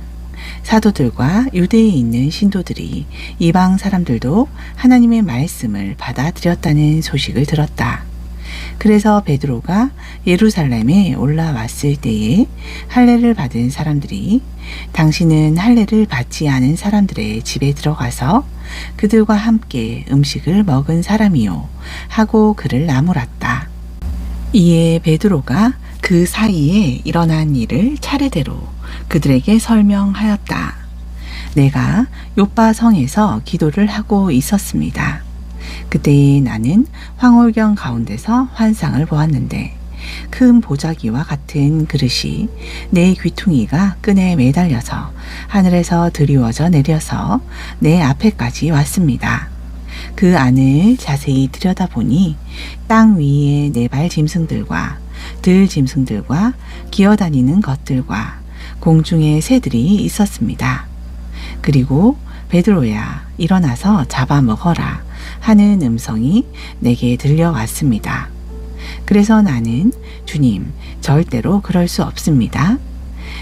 사도들과 유대에 있는 신도들이 이방 사람들도 하나님의 말씀을 받아들였다는 소식을 들었다. 그래서 베드로가 예루살렘에 올라왔을 때에 할례를 받은 사람들이 당신은 할례를 받지 않은 사람들의 집에 들어가서 그들과 함께 음식을 먹은 사람이요 하고 그를 나무랐다. 이에 베드로가 그 사이에 일어난 일을 차례대로 그들에게 설명하였다. 내가 요빠 성에서 기도를 하고 있었습니다. 그때 나는 황홀경 가운데서 환상을 보았는데 큰 보자기와 같은 그릇이 내 귀퉁이가 끈에 매달려서 하늘에서 드리워져 내려서 내 앞에까지 왔습니다. 그 안을 자세히 들여다보니 땅 위에 네 발 짐승들과 들 짐승들과 기어다니는 것들과 공중의 새들이 있었습니다. 그리고 베드로야 일어나서 잡아먹어라 하는 음성이 내게 들려왔습니다. 그래서 나는 주님 절대로 그럴 수 없습니다.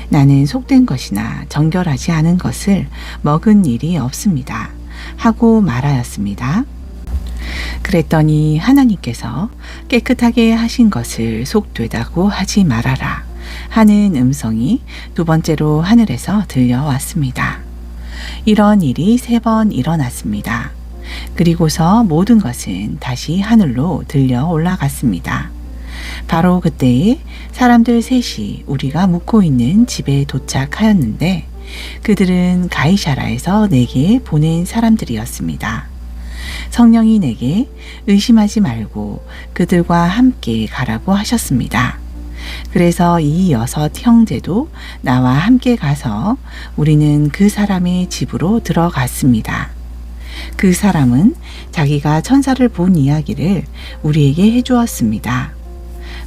나는 속된 것이나 정결하지 않은 것을 먹은 일이 없습니다. 하고 말하였습니다. 그랬더니 하나님께서 깨끗하게 하신 것을 속되다고 하지 말아라 하는 음성이 두 번째로 하늘에서 들려왔습니다. 이런 일이 3번 일어났습니다. 그리고서 모든 것은 다시 하늘로 들려 올라갔습니다. 바로 그때에 사람들 셋이 우리가 묵고 있는 집에 도착하였는데 그들은 가이사라에서 내게 보낸 사람들이었습니다. 성령이 내게 의심하지 말고 그들과 함께 가라고 하셨습니다. 그래서 이 6 형제도 나와 함께 가서 우리는 그 사람의 집으로 들어갔습니다. 그 사람은 자기가 천사를 본 이야기를 우리에게 해주었습니다.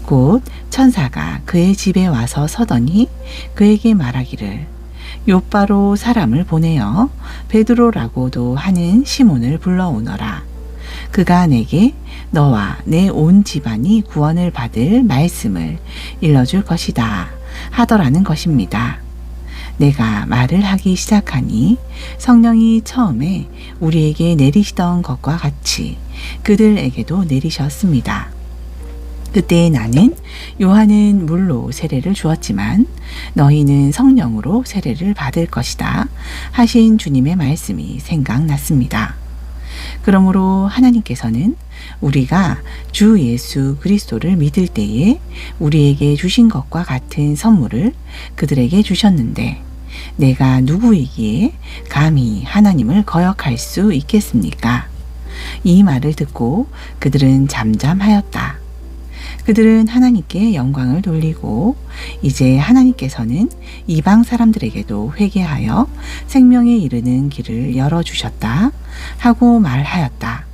곧 천사가 그의 집에 와서 서더니 그에게 말하기를 요빠로 사람을 보내어 베드로라고도 하는 시몬을 불러오너라. 그가 내게 너와 내 온 집안이 구원을 받을 말씀을 일러줄 것이다 하더라는 것입니다. 내가 말을 하기 시작하니 성령이 처음에 우리에게 내리시던 것과 같이 그들에게도 내리셨습니다. 그때 나는 요한은 물로 세례를 주었지만 너희는 성령으로 세례를 받을 것이다 하신 주님의 말씀이 생각났습니다. 그러므로 하나님께서는 우리가 주 예수 그리스도를 믿을 때에 우리에게 주신 것과 같은 선물을 그들에게 주셨는데 내가 누구이기에 감히 하나님을 거역할 수 있겠습니까? 이 말을 듣고 그들은 잠잠하였다. 그들은 하나님께 영광을 돌리고 이제 하나님께서는 이방 사람들에게도 회개하여 생명에 이르는 길을 열어주셨다 하고 말하였다.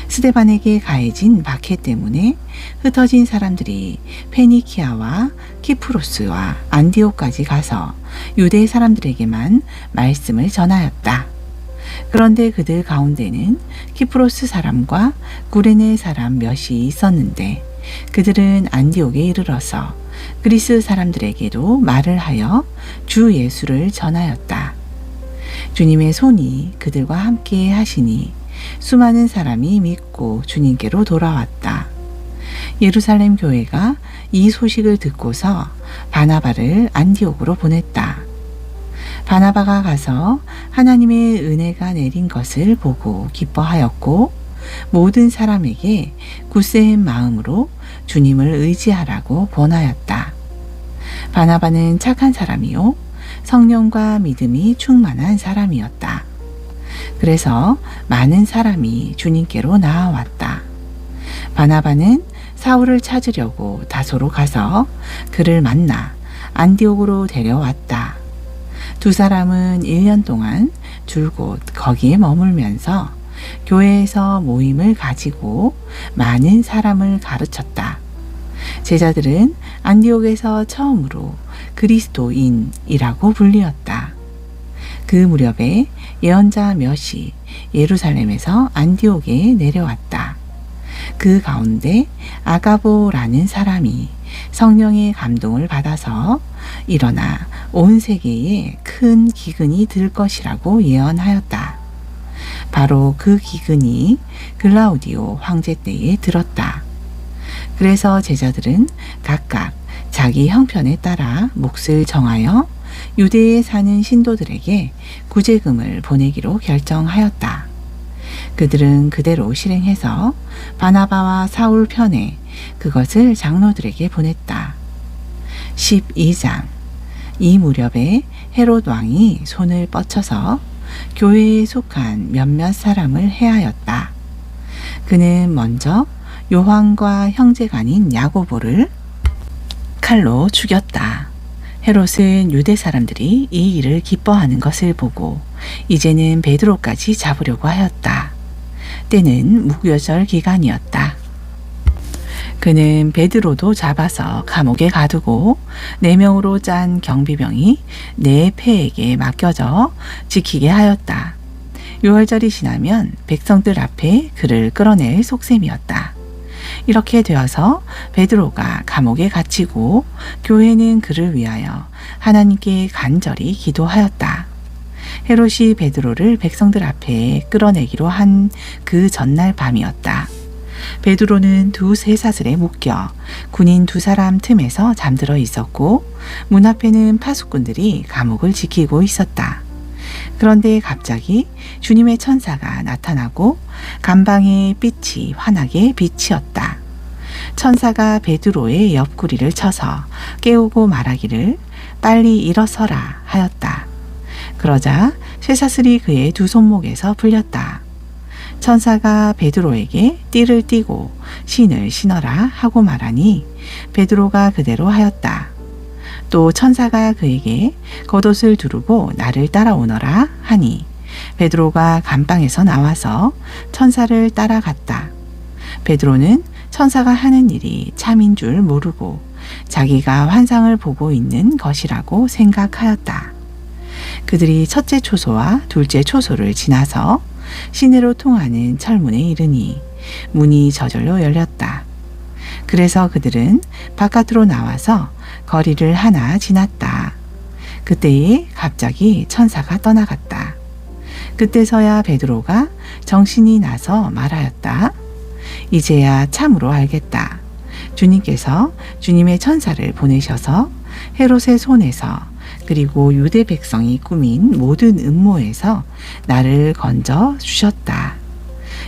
스데반에게 가해진 박해 때문에 흩어진 사람들이 페니키아와 키프로스와 안디오까지 가서 유대 사람들에게만 말씀을 전하였다. 그런데 그들 가운데는 키프로스 사람과 구레네 사람 몇이 있었는데 그들은 안디옥에 이르러서 그리스 사람들에게도 말을 하여 주 예수를 전하였다. 주님의 손이 그들과 함께 하시니 수많은 사람이 믿고 주님께로 돌아왔다. 예루살렘 교회가 이 소식을 듣고서 바나바를 안디옥으로 보냈다. 바나바가 가서 하나님의 은혜가 내린 것을 보고 기뻐하였고 모든 사람에게 굳세한 마음으로 주님을 의지하라고 권하였다. 바나바는 착한 사람이요 성령과 믿음이 충만한 사람이었다. 그래서 많은 사람이 주님께로 나아왔다. 바나바는 사울을 찾으려고 다소로 가서 그를 만나 안디옥으로 데려왔다. 두 사람은 1년 동안 줄곧 거기에 머물면서 교회에서 모임을 가지고 많은 사람을 가르쳤다. 제자들은 안디옥에서 처음으로 그리스도인이라고 불리었다. 그 무렵에 예언자 몇이 예루살렘에서 안디옥에 내려왔다. 그 가운데 아가보라는 사람이 성령의 감동을 받아서 일어나 온 세계에 큰 기근이 들 것이라고 예언하였다. 바로 그 기근이 글라우디오 황제 때에 들었다. 그래서 제자들은 각각 자기 형편에 따라 몫을 정하여 유대에 사는 신도들에게 구제금을 보내기로 결정하였다. 그들은 그대로 실행해서 바나바와 사울 편에 그것을 장로들에게 보냈다. 12장. 이 무렵에 헤롯 왕이 손을 뻗쳐서 교회에 속한 몇몇 사람을 해하였다. 그는 먼저 요한과 형제간인 야고보를 칼로 죽였다. 헤롯은 유대 사람들이 이 일을 기뻐하는 것을 보고 이제는 베드로까지 잡으려고 하였다. 때는 무교절 기간이었다. 그는 베드로도 잡아서 감옥에 가두고 4명으로 짠 경비병이 4패에게 맡겨져 지키게 하였다. 유월절이 지나면 백성들 앞에 그를 끌어낼 속셈이었다. 이렇게 되어서 베드로가 감옥에 갇히고 교회는 그를 위하여 하나님께 간절히 기도하였다. 헤롯이 베드로를 백성들 앞에 끌어내기로 한 그 전날 밤이었다. 베드로는 두 쇠사슬에 묶여 군인 2사람 틈에서 잠들어 있었고 문 앞에는 파수꾼들이 감옥을 지키고 있었다. 그런데 갑자기 주님의 천사가 나타나고 감방의 빛이 환하게 비치었다. 천사가 베드로의 옆구리를 쳐서 깨우고 말하기를 빨리 일어서라 하였다. 그러자 쇠사슬이 그의 2 손목에서 풀렸다. 천사가 베드로에게 띠를 띠고 신을 신어라 하고 말하니 베드로가 그대로 하였다. 또 천사가 그에게 겉옷을 두르고 나를 따라오너라 하니 베드로가 감방에서 나와서 천사를 따라갔다. 베드로는 천사가 하는 일이 참인 줄 모르고 자기가 환상을 보고 있는 것이라고 생각하였다. 그들이 첫째 초소와 둘째 초소를 지나서 시내로 통하는 철문에 이르니 문이 저절로 열렸다. 그래서 그들은 바깥으로 나와서 거리를 하나 지났다. 그때에 갑자기 천사가 떠나갔다. 그때서야 베드로가 정신이 나서 말하였다. 이제야 참으로 알겠다. 주님께서 주님의 천사를 보내셔서 헤롯의 손에서 그리고 유대 백성이 꾸민 모든 음모에서 나를 건져 주셨다.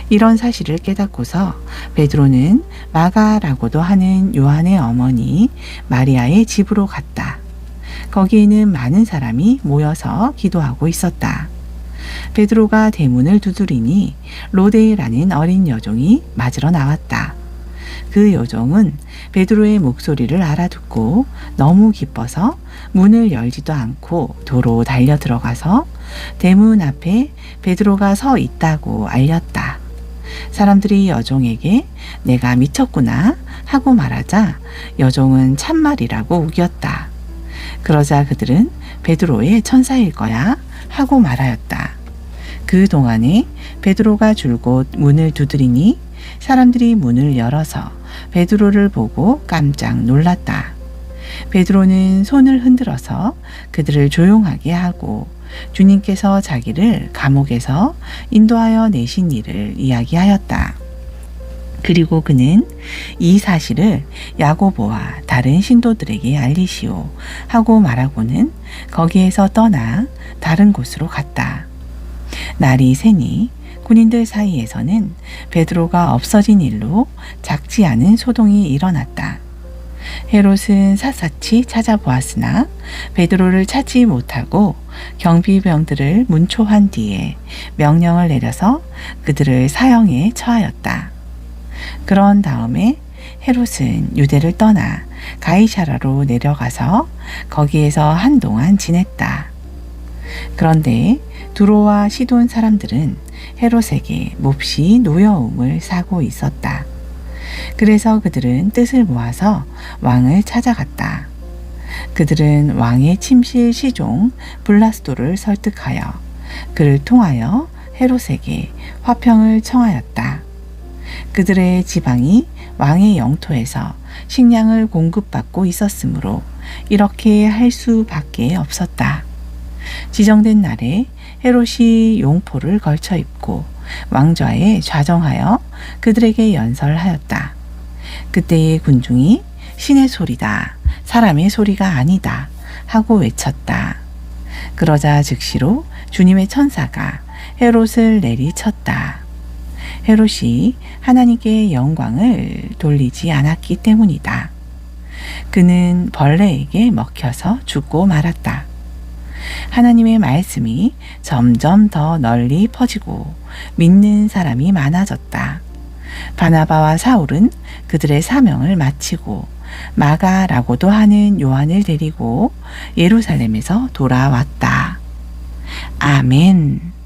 이런 사실을 깨닫고서 베드로는 마가라고도 하는 요한의 어머니 마리아의 집으로 갔다. 거기에는 많은 사람이 모여서 기도하고 있었다. 베드로가 대문을 두드리니 로데라는 어린 여종이 맞으러 나왔다. 그 여종은 베드로의 목소리를 알아듣고 너무 기뻐서 문을 열지도 않고 도로 달려 들어가서 대문 앞에 베드로가 서 있다고 알렸다. 사람들이 여종에게 내가 미쳤구나 하고 말하자 여종은 참말이라고 우겼다. 그러자 그들은 베드로의 천사일 거야 하고 말하였다. 그 동안에 베드로가 줄곧 문을 두드리니 사람들이 문을 열어서 베드로를 보고 깜짝 놀랐다. 베드로는 손을 흔들어서 그들을 조용하게 하고 주님께서 자기를 감옥에서 인도하여 내신 일을 이야기하였다. 그리고 그는 이 사실을 야고보와 다른 신도들에게 알리시오 하고 말하고는 거기에서 떠나 다른 곳으로 갔다. 날이 새니 군인들 사이에서는 베드로가 없어진 일로 작지 않은 소동이 일어났다. 헤롯은 샅샅이 찾아보았으나 베드로를 찾지 못하고 경비병들을 문초한 뒤에 명령을 내려서 그들을 사형에 처하였다. 그런 다음에 헤롯은 유대를 떠나 가이사라로 내려가서 거기에서 한동안 지냈다. 그런데 두로와 시돈 사람들은 헤롯에게 몹시 노여움을 사고 있었다. 그래서 그들은 뜻을 모아서 왕을 찾아갔다. 그들은 왕의 침실 시종 블라스도를 설득하여 그를 통하여 헤롯에게 화평을 청하였다. 그들의 지방이 왕의 영토에서 식량을 공급받고 있었으므로 이렇게 할 수밖에 없었다. 지정된 날에 헤롯이 용포를 걸쳐 입고 왕좌에 좌정하여 그들에게 연설하였다. 그때의 군중이 신의 소리다, 사람의 소리가 아니다 하고 외쳤다. 그러자 즉시로 주님의 천사가 헤롯을 내리쳤다. 헤롯이 하나님께 영광을 돌리지 않았기 때문이다. 그는 벌레에게 먹혀서 죽고 말았다. 하나님의 말씀이 점점 더 널리 퍼지고 믿는 사람이 많아졌다. 바나바와 사울은 그들의 사명을 마치고 마가라고도 하는 요한을 데리고 예루살렘에서 돌아왔다. 아멘.